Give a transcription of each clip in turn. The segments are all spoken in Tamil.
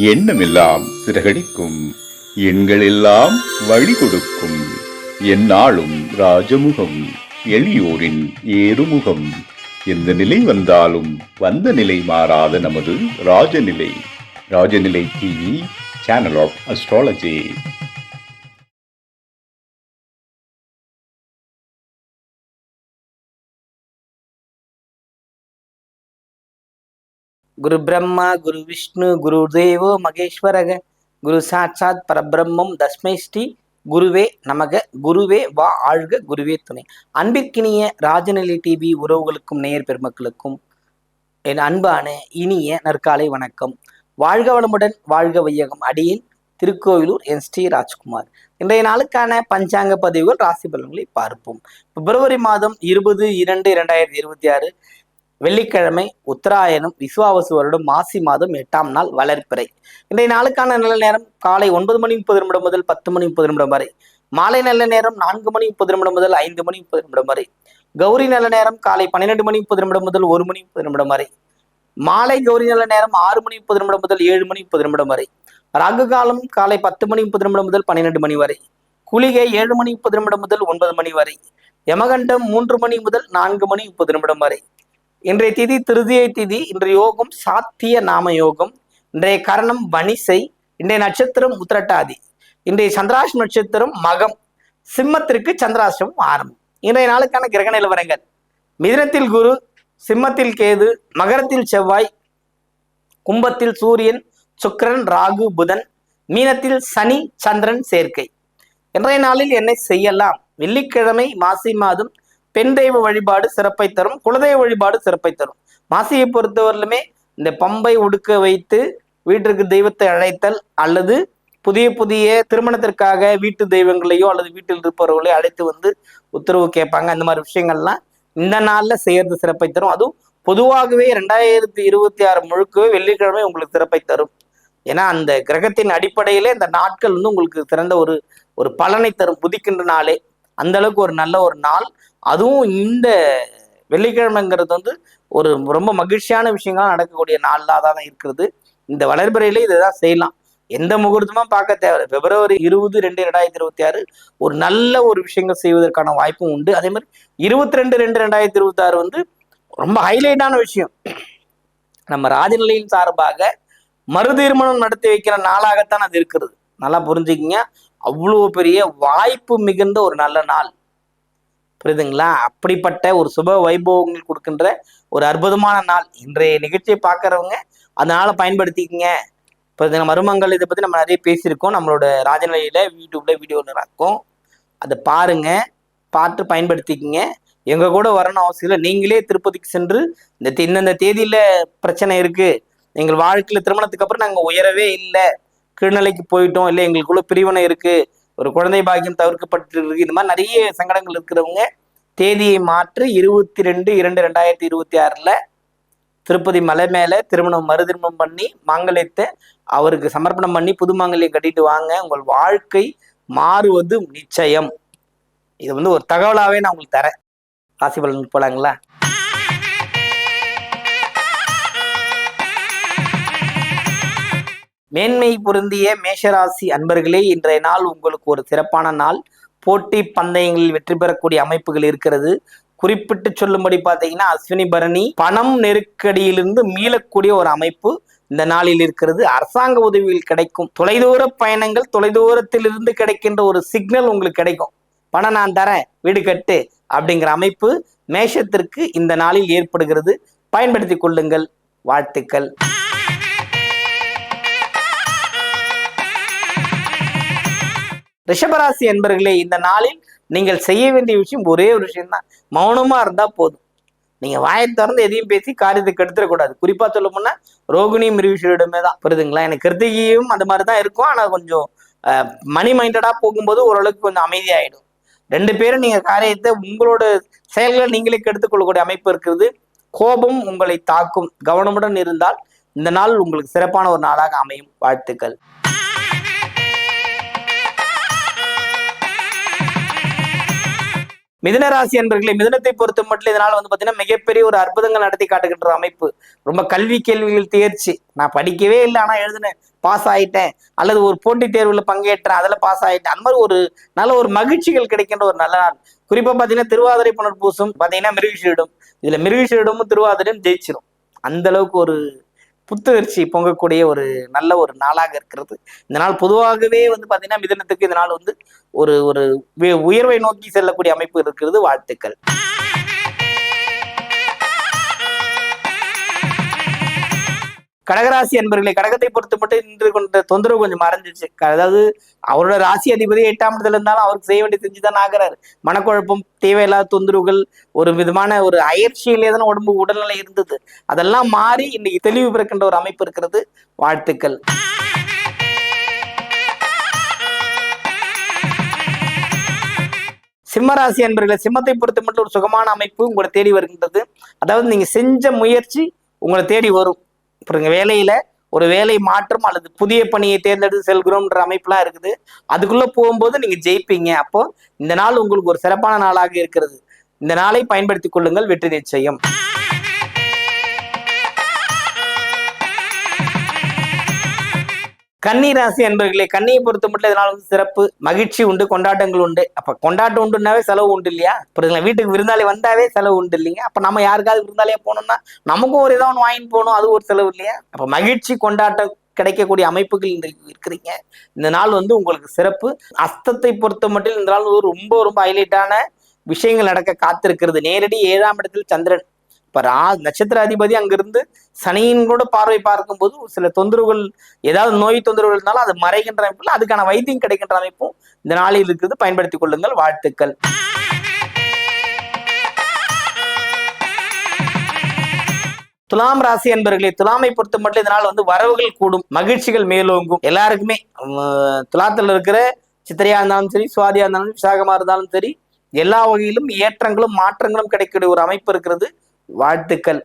எண்ணமெல்லாம் சிறகடிக்கும், எண்களெல்லாம் வழி கொடுக்கும், எந்நாளும் ராஜமுகம், எளியோரின் ஏறுமுகம். எந்த நிலை வந்தாலும் வந்த நிலை மாறாத நமது Rajanilai. Rajanilai TV, channel of astrology. குரு பிரம்மா குரு விஷ்ணு குரு தேவோ மகேஸ்வரக குரு சாட்சாத் பரபிரம்மம் தஸ்மை ஸ்ரீ குருவே நமக. குருவே வா ஆழ்க, குருவே துணை. அன்பிற்கினிய ராஜநிலை டிவி உறவுகளுக்கும் நேயர் பெருமக்களுக்கும் என் அன்பான இனிய நற்காலை வணக்கம். வாழ்க வளமுடன், வாழ்க வையகம். அடியேன் திருக்கோயிலூர் என் ஸ்ரீ ராஜ்குமார். இன்றைய நாளுக்கான பஞ்சாங்க பதிவுகள், ராசி பலன்களை பார்ப்போம். பிப்ரவரி மாதம் 20/2/2026 வெள்ளிக்கிழமை, உத்தராயணம், விசுவாவசு வருடம், மாசி மாதம் 8ஆம் நாள், வளர்ப்பிறை. இன்றைய நாளுக்கான நல்ல நேரம் காலை 9:30 முதல் 10:30 வரை. மாலை நல்ல நேரம் 4:30 முதல் 5:30 வரை. கௌரி நல்ல நேரம் காலை 12:30 முதல் 1:30 வரை. மாலை கௌரி நல்ல நேரம் 6:30 முதல் 7:30 வரை. ராகு காலம் காலை 10:30 முதல் 12 மணி வரை. குளிகை 7:30 முதல் 9 மணி வரை. யமகண்டம் 3 மணி முதல் 4:30 வரை. இன்றைய திதி திருதியை திதி. இன்றைய யோகம் சாத்திய நாம யோகம். இன்றைய கரணம் வணிசை. இன்றைய நட்சத்திரம் உத்திரட்டாதி. இன்றைய சந்திராஷ்ட நட்சத்திரம் மகம். சிம்மத்திற்கு சந்திராஷ்டமம் ஆரம்பம். இன்றைய நாளுக்கான கிரக நிலவரங்கள்: மிதுனத்தில் குரு, சிம்மத்தில் கேது, மகரத்தில் செவ்வாய், கும்பத்தில் சூரியன், சுக்கிரன், ராகு, புதன், மீனத்தில் சனி, சந்திரன் சேர்க்கை. இன்றைய நாளில் என்ன செய்யலாம்? வெள்ளிக்கிழமை, மாசி மாதம், பெண் தெய்வ வழிபாடு சிறப்பை தரும். குலதெய்வ வழிபாடு சிறப்பை தரும். மாசியை பொறுத்தவரையிலுமே இந்த பம்பை உடுக்க வைத்து வீட்டிற்கு தெய்வத்தை அழைத்தல், அல்லது புதிய புதிய திருமணத்திற்காக வீட்டு தெய்வங்களையோ அல்லது வீட்டில் இருப்பவர்களையோ அழைத்து வந்து உத்தரவு கேட்பாங்க. அந்த மாதிரி விஷயங்கள்லாம் இந்த நாள்ல செய்யறது சிறப்பை தரும். அதுவும் பொதுவாகவே 2026 முழுக்கவே வெள்ளிக்கிழமை உங்களுக்கு சிறப்பை தரும். ஏன்னா அந்த கிரகத்தின் அடிப்படையிலே இந்த நாட்கள் வந்து உங்களுக்கு சிறந்த ஒரு பலனை தரும். புதிக்கின்ற நாளே அந்த அளவுக்கு ஒரு நல்ல ஒரு நாள். அதுவும் இந்த வெள்ளிக்கிழமைங்கிறது வந்து ஒரு ரொம்ப மகிழ்ச்சியான விஷயங்கள் நடக்கக்கூடிய நாளாக தான் இருக்கிறது. இந்த வளர்பிறையில இதுதான் செய்யலாம். எந்த முகூர்த்தமும் பார்க்க தேவை. பிப்ரவரி 20/2/2026 ஒரு நல்ல ஒரு விஷயங்கள் செய்வதற்கான வாய்ப்பும் உண்டு. அதே மாதிரி 22/2/2026 வந்து ரொம்ப ஹைலைட்டான விஷயம். நம்ம ராஜநிலையின் சார்பாக மறு தீர்மானம் நடத்தி வைக்கிற நாளாகத்தான் அது இருக்கிறது. நல்லா புரிஞ்சுக்கிங்க. அவ்வளோ பெரிய வாய்ப்பு மிகுந்த ஒரு நல்ல நாள், புரியுதுங்களா? அப்படிப்பட்ட ஒரு சுப வைபவங்கள் கொடுக்கின்ற ஒரு அற்புதமான நாள். இன்றைய நிகழ்ச்சியை பார்க்குறவங்க அதனால பயன்படுத்திக்கங்க. இப்போ மருமங்கள் இதை பற்றி நம்ம நிறைய பேசியிருக்கோம். நம்மளோட ராஜநிலையில யூடியூப்ல வீடியோ இருக்கும், அதை பாருங்க, பார்த்து பயன்படுத்திக்கங்க. எங்க கூட வரணும் அவசியம் இல்லை. நீங்களே திருப்பதிக்கு சென்று இந்தந்த தேதியில பிரச்சனை இருக்கு, எங்கள் வாழ்க்கையில திருமணத்துக்கு அப்புறம் நாங்கள் உயரவே இல்லை, கீழ்நிலைக்கு போயிட்டோம், இல்லை எங்களுக்குள்ள பிரிவினை இருக்கு, ஒரு குழந்தை பாக்கியம் தவிர்க்கப்பட்டு இருக்கு, இந்த மாதிரி நிறைய சங்கடங்கள் இருக்கிறவங்க தேதியை மாற்றி 22/2/2026 திருப்பதி மலை மேல திருமணம் மறு திருமணம் பண்ணி மாங்கல்யத்தை அவருக்கு சமர்ப்பணம் பண்ணி புது மாங்கல்யம் கட்டிட்டு வாங்க. உங்கள் வாழ்க்கை மாறுவது நிச்சயம். இது வந்து ஒரு தகவலாவே நான் உங்களுக்கு தரேன். ராசி பலனுக்கு போலாங்களா? மேன்மை பொருந்திய மேஷராசி அன்பர்களே, இன்றைய நாள் உங்களுக்கு ஒரு சிறப்பான நாள். போட்டி பந்தயங்களில் வெற்றி பெறக்கூடிய அமைப்புகள் இருக்கிறது. குறிப்பிட்டு சொல்லும்படி பார்த்தீங்கன்னா அஸ்வினி பரணி பணம் நெருக்கடியிலிருந்து மீளக்கூடிய ஒரு அமைப்பு இந்த நாளில் இருக்கிறது. அரசாங்க உதவிகள் கிடைக்கும். தொலைதூர பயணங்கள், தொலைதூரத்திலிருந்து கிடைக்கின்ற ஒரு சிக்னல் உங்களுக்கு கிடைக்கும். பணம் நான் தரேன், வீடு கட்டு அப்படிங்கிற அமைப்பு மேஷத்திற்கு இந்த நாளில் ஏற்படுகிறது. பயன்படுத்தி கொள்ளுங்கள். வாழ்த்துக்கள். ரிஷபராசி என்பர்களே, இந்த நாளில் நீங்கள் செய்ய வேண்டிய விஷயம் ஒரே ஒரு விஷயம்தான். மௌனமா இருந்தா போதும். நீங்க வாயை திறந்து எதையும் பேசி காரியத்தை கெடுத்துடக்கூடாது. குறிப்பா சொல்ல போனா ரோகிணியும் மிருகஷிடமே தான், புரியுதுங்களா? எனக்கு கிருத்திகையும் அந்த மாதிரி தான் இருக்கும். ஆனா கொஞ்சம் மணி மைண்டடா போகும்போது ஓரளவுக்கு கொஞ்சம் அமைதியாயிடும். 2 பேரும் நீங்க காரியத்தை உங்களோட செயல்களை நீங்களே கெடுத்துக் கொள்ளக்கூடிய அமைப்பு இருக்கிறது. கோபம் உங்களை தாக்கும். கவனமுடன் இருந்தால் இந்த நாள் உங்களுக்கு சிறப்பான ஒரு நாளாக அமையும். வாழ்த்துக்கள். மிதுன ராசி என்பர்களே, மிதுனத்தை பொறுத்த மட்டும் இதனால வந்து பாத்தீங்கன்னா மிகப்பெரிய ஒரு அற்புதங்கள் நடத்தி காட்டுகின்ற அமைப்பு. ரொம்ப கல்வி கேள்விகள் தேர்ச்சி. நான் படிக்கவே இல்லை, ஆனா எழுதினேன், பாஸ் ஆயிட்டேன். அல்லது ஒரு போட்டித் தேர்வுல பங்கேற்றேன், அதுல பாஸ் ஆயிட்டேன். அந்த மாதிரி ஒரு நல்ல ஒரு மகிழ்ச்சிகள் கிடைக்கின்ற ஒரு நல்ல நாள். குறிப்பா பாத்தீங்கன்னா திருவாதிரை புனர்பூசம் பாத்தீங்கன்னா மிருகசீரிடம். இதுல மிருகசீரிடமும் திருவாதிரையும் ஜெயிச்சிரும். அந்த அளவுக்கு ஒரு புத்துணர்ச்சி பொங்கக்கூடிய ஒரு நல்ல ஒரு நாளாக இருக்கிறது. இந்த நாள் பொதுவாகவே வந்து பாத்தீங்கன்னா மிதுனத்துக்கு இந்த நாள் வந்து ஒரு ஒரு உயர்வை நோக்கி செல்லக்கூடிய அமைப்பு இருக்கிறது. வாழ்த்துக்கள். கடகராசி அன்பர்களே, கடகத்தை பொறுத்து மட்டும் இன்று கொண்ட தொந்தரவு கொஞ்சம் மறைஞ்சிச்சு. அதாவது அவரோட ராசி அதிபதி 8ஆம் இடத்துல இருந்தாலும் அவருக்கு செய்ய வேண்டிய செஞ்சுதான் ஆகிறாரு. மனக்குழப்பம், தேவையில்லாத தொந்தரவுகள், ஒரு விதமான ஒரு அயற்சியிலே தானே உடம்பு உடல்நிலை இருந்தது. அதெல்லாம் மாறி இன்னைக்கு தெளிவு பிறக்கின்ற ஒரு அமைப்பு இருக்கிறது. வாழ்த்துக்கள். சிம்மராசி அன்பர்களே, சிம்மத்தை பொறுத்த மட்டும் ஒரு சுகமான அமைப்பு உங்களை தேடி வருகின்றது. அதாவது நீங்க செஞ்ச முயற்சி உங்களை தேடி வரும். அப்புறம் வேலையில ஒரு வேலை மாற்றம் அல்லது புதிய பணியை தேர்ந்தெடுத்து செல்கிறோம்ன்ற அமைப்புலாம் இருக்குது. அதுக்குள்ள போகும்போது நீங்க ஜெயிப்பீங்க. அப்போ இந்த நாள் உங்களுக்கு ஒரு சிறப்பான நாளாக இருக்கிறது. இந்த நாளை பயன்படுத்திக் கொள்ளுங்கள், வெற்றி நிச்சயம். கன்னி ராசி என்பர்களே, கன்னியை பொறுத்த மட்டும் இதனால வந்து சிறப்பு மகிழ்ச்சி உண்டு, கொண்டாட்டங்கள் உண்டு. அப்ப கொண்டாட்டம் உண்டுனாவே செலவு உண்டு இல்லையா? புரியுதுங்களா? வீட்டுக்கு விருந்தாளி வந்தாவே செலவு உண்டு இல்லைங்க? அப்ப நம்ம யாருக்காவது விருந்தாளியா போனோம்னா நமக்கும் ஒரு ஏதாவது வாங்கிட்டு போகணும், அது ஒரு செலவு இல்லையா? அப்ப மகிழ்ச்சி கொண்டாட்டம் கிடைக்கக்கூடிய அமைப்புகள் இன்றைக்கு இருக்கிறீங்க. இந்த நாள் வந்து உங்களுக்கு சிறப்பு. அஸ்தத்தை பொறுத்த மட்டும் இந்த நாள் ரொம்ப ரொம்ப ஹைலைட்டான விஷயங்கள் நடக்க காத்திருக்கிறது. நேரடி 7ஆம் இடத்தில் சந்திரன். இப்ப நட்சத்திர அதிபதி அங்கிருந்து சனியின் கூட பார்வை பார்க்கும்போது சில தொந்தரவுகள், ஏதாவது நோய் தொந்தரவுகள் இருந்தாலும் அது மறைகின்ற அமைப்புல அதுக்கான வைத்தியம் கிடைக்கின்ற அமைப்பும் இந்த நாளில் இருக்கிறது. பயன்படுத்திக் கொள்ளுங்கள். வாழ்த்துக்கள். துலாம் ராசி என்பர்களே, துலாமை பொறுத்த மட்டும் இதனால் வந்து வரவுகள் கூடும், மகிழ்ச்சிகள் மேலோங்கும். எல்லாருக்குமே துலாத்துல இருக்கிற சித்திரையா இருந்தாலும் சரி, சுவாதியா இருந்தாலும், விசாகமா இருந்தாலும் சரி, எல்லா வகையிலும் ஏற்றங்களும் மாற்றங்களும் கிடைக்கக்கூடிய ஒரு அமைப்பு இருக்கிறது. வாழ்த்துக்கள்.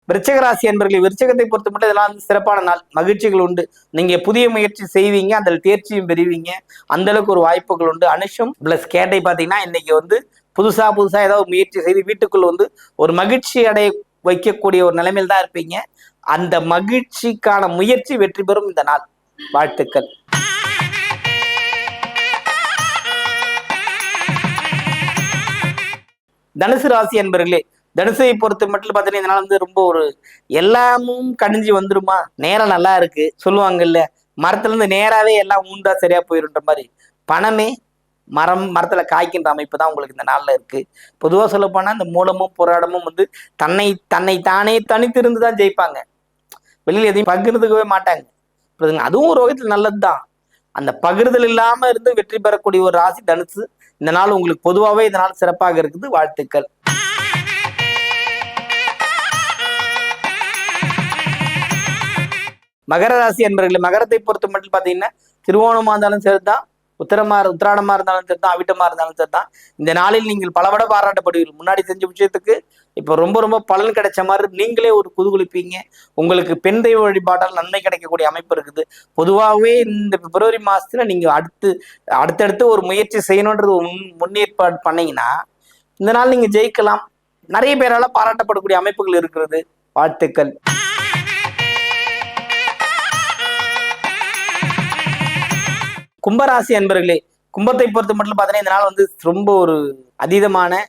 விருச்சிக ராசி என்பர்களே, விருச்சிகத்தை பொறுத்த மட்டும் இதெல்லாம் வந்து சிறப்பான நாள், மகிழ்ச்சிகள் உண்டு. நீங்க புதிய முயற்சி செய்வீங்க, அதில் தேர்ச்சியும் பெறுவீங்க. அந்த அளவுக்கு ஒரு வாய்ப்புகள் உண்டு. அனுஷம் பிளஸ் கேட்டை பாத்தீங்கன்னா இன்னைக்கு வந்து புதுசா ஏதாவது முயற்சி செய்து வீட்டுக்குள்ள வந்து ஒரு மகிழ்ச்சி அடைய வைக்கக்கூடிய ஒரு நிலைமையில் தான் இருப்பீங்க. அந்த மகிழ்ச்சிக்கான முயற்சி வெற்றி பெறும் இந்த நாள். வாழ்த்துக்கள். தனுசு ராசி என்பர்களே, தனுசை பொறுத்த மட்டும் பார்த்தீங்கன்னா இதனால வந்து ரொம்ப ஒரு எல்லாமும் கணிஞ்சு வந்துருமா, நேரம் நல்லா இருக்கு சொல்லுவாங்கல்ல, மரத்துல இருந்து நேராவே எல்லாம் ஊண்டா சரியா போயிருன்ற மாதிரி பணமே மரத்துல காய்க்கின்ற அமைப்பு தான் உங்களுக்கு இந்த நாள்ல இருக்கு. பொதுவா சொல்ல போனா இந்த மூலமும் போராட்டமும் வந்து தன்னை தானே தனித்திருந்து தான் ஜெயிப்பாங்க. வெளியில எதையும் பகிர்ந்துக்கவே மாட்டாங்க. அதுவும் ஒரு வகையில் நல்லதுதான். அந்த பகிர்தல் இல்லாம இருந்து வெற்றி பெறக்கூடிய ஒரு ராசி தனுசு. இந்த நாள் உங்களுக்கு பொதுவாகவே இந்த நாள் சிறப்பாக இருக்குது. வாழ்த்துக்கள். மகர ராசி என்பவர்களே, மகரத்தை பொறுத்த மட்டும் பாத்தீங்கன்னா திருவோணமா இருந்தாலும் சரிதான், உத்திராடமா இருந்தாலும் சரிதான், அவிட்டமா இருந்தாலும் சரிதான், இந்த நாளில் நீங்கள் பலவட பாராட்டப்படுவீர்கள். முன்னாடி செஞ்ச விஷயத்துக்கு இப்ப ரொம்ப ரொம்ப பலன் கிடைச்ச மாதிரி நீங்களே ஒரு குதூகுலிப்பீங்க. உங்களுக்கு பெண் தெய்வ வழிபாட்டால் நன்மை கிடைக்கக்கூடிய அமைப்பு இருக்குது. பொதுவாகவே இந்த பிப்ரவரி மாசத்துல நீங்க அடுத்தடுத்து ஒரு முயற்சி செய்யணுன்றது முன்னேற்பாடு பண்ணீங்கன்னா இந்த நாள் நீங்க ஜெயிக்கலாம். நிறைய பேரால பாராட்டப்படக்கூடிய அமைப்புகள் இருக்கிறது. வாழ்த்துக்கள். கும்பராசி அன்பர்களே, கும்பத்தை பொறுத்த மட்டும் பார்த்தீங்கன்னா இந்த நாள் வந்து ரொம்ப ஒரு அதீதமான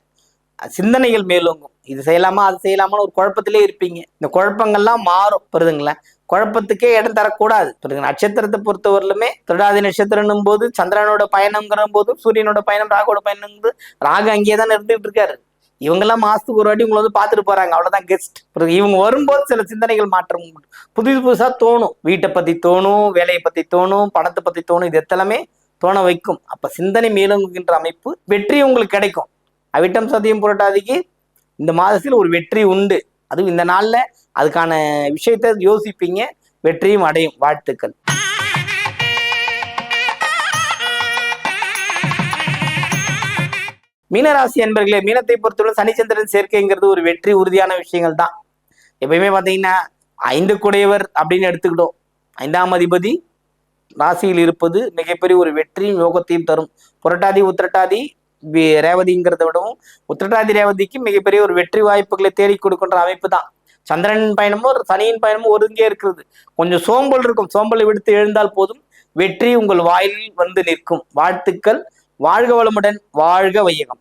சிந்தனைகள் மேலோங்கும். இது செய்யலாமா அது செய்யலாமான்னு ஒரு குழப்பத்திலே இருப்பீங்க. இந்த குழப்பங்கள்லாம் மாறும். புரியுதுங்களா? குழப்பத்துக்கே இடம் தரக்கூடாது. புரியுதுங்க? நட்சத்திரத்தை பொறுத்தவரையிலுமே திருடாதி நட்சத்திரம் போது சந்திரனோட பயணம்ங்கிற போது சூரியனோட பயணம், ராகுவோட பயணம், ராகு அங்கேயே தானே இருந்துகிட்டு இருக்காரு. இவங்கெல்லாம் மாசத்துக்கு ஒரு வாட்டி உங்களை வந்து பார்த்துட்டு போறாங்க, அவ்வளவுதான் கெஸ்ட். இவங்க வரும்போது சில சிந்தனைகள் மாற்றம் புதுசா தோணும். வீட்டை பத்தி தோணும், வேலையை பத்தி தோணும், பணத்தை பத்தி தோணும். இது எல்லாமே தோண வைக்கும். அப்ப சிந்தனை மேலோங்குகின்ற அமைப்பு, வெற்றி உங்களுக்கு கிடைக்கும். அவிட்டம் சதியம் புரட்டாதிக்கு இந்த மாதத்தில் ஒரு வெற்றி உண்டு. அதுவும் இந்த நாள்ல அதுக்கான விஷயத்த யோசிப்பீங்க, வெற்றியும் அடையும். வாழ்த்துக்கள். மீனராசி என்பர்களே, மீனத்தை பொறுத்தவரை சனிச்சந்திரன் சேர்க்கைங்கிறது ஒரு வெற்றி உறுதியான விஷயங்கள் தான். எப்பயுமே பார்த்தீங்கன்னா 5 குடையவர் அப்படின்னு எடுத்துக்கிட்டோம். 5ஆம் அதிபதி ராசியில் இருப்பது மிகப்பெரிய ஒரு வெற்றியும் யோகத்தையும் தரும். புரட்டாதி உத்திரட்டாதி ரேவதிங்கிறத விடவும் உத்திரட்டாதி ரேவதிக்கு மிகப்பெரிய ஒரு வெற்றி வாய்ப்புகளை தேடி கொடுக்கின்ற அமைப்பு தான். சந்திரன் பயணமும் சனியின் பயணமும் ஒருங்கே இருக்கிறது. கொஞ்சம் சோம்பல் இருக்கும், சோம்பலை விடுத்து எழுந்தால் போதும், வெற்றி உங்கள் வாயிலில் வந்து நிற்கும். வாழ்த்துக்கள். வாழ்க வளமுடன், வாழ்க வையகம்.